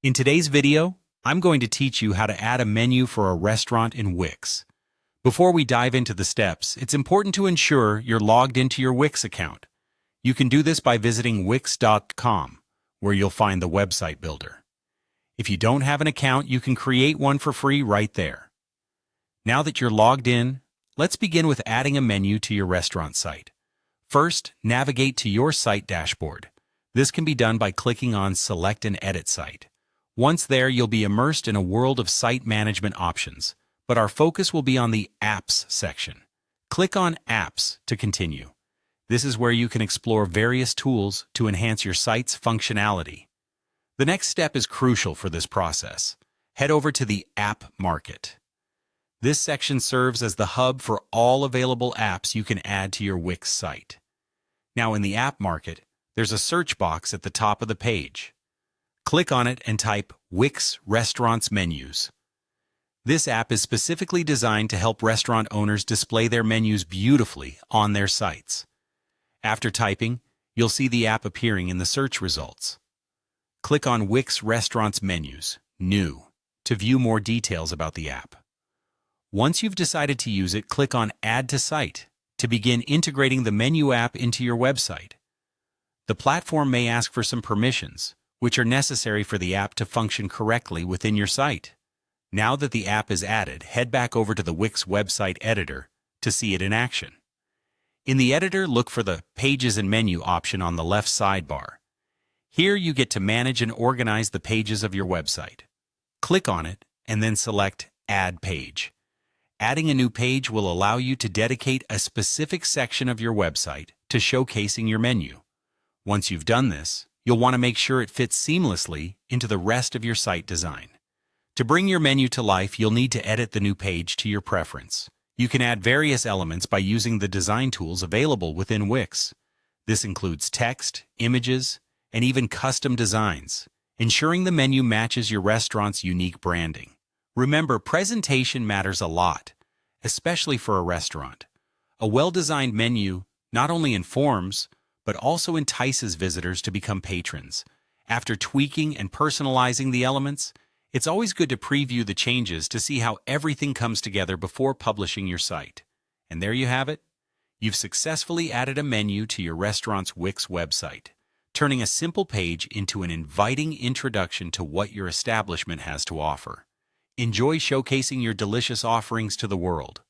In today's video, I'm going to teach you how to add a menu for a restaurant in Wix. Before we dive into the steps, it's important to ensure you're logged into your Wix account. You can do this by visiting wix.com, where you'll find the website builder. If you don't have an account, you can create one for free right there. Now that you're logged in, let's begin with adding a menu to your restaurant site. First, navigate to your site dashboard. This can be done by clicking on Select and Edit Site. Once there, you'll be immersed in a world of site management options, but our focus will be on the Apps section. Click on Apps to continue. This is where you can explore various tools to enhance your site's functionality. The next step is crucial for this process. Head over to the App Market. This section serves as the hub for all available apps you can add to your Wix site. Now in the App Market, there's a search box at the top of the page. Click on it and type Wix Restaurants Menus. This app is specifically designed to help restaurant owners display their menus beautifully on their sites. After typing, you'll see the app appearing in the search results. Click on Wix Restaurants Menus, New, to view more details about the app. Once you've decided to use it, click on Add to Site to begin integrating the menu app into your website. The platform may ask for some permissions, which are necessary for the app to function correctly within your site. Now that the app is added, head back over to the Wix website editor to see it in action. In the editor, look for the Pages and Menu option on the left sidebar. Here you get to manage and organize the pages of your website. Click on it and then select Add Page. Adding a new page will allow you to dedicate a specific section of your website to showcasing your menu. Once you've done this, you'll want to make sure it fits seamlessly into the rest of your site design. To bring your menu to life, you'll need to edit the new page to your preference. You can add various elements by using the design tools available within Wix. This includes text, images, and even custom designs, ensuring the menu matches your restaurant's unique branding. Remember, presentation matters a lot, especially for a restaurant. A well-designed menu not only informs, but also entices visitors to become patrons. After tweaking and personalizing the elements, it's always good to preview the changes to see how everything comes together before publishing your site. And there you have it. You've successfully added a menu to your restaurant's Wix website, turning a simple page into an inviting introduction to what your establishment has to offer. Enjoy showcasing your delicious offerings to the world.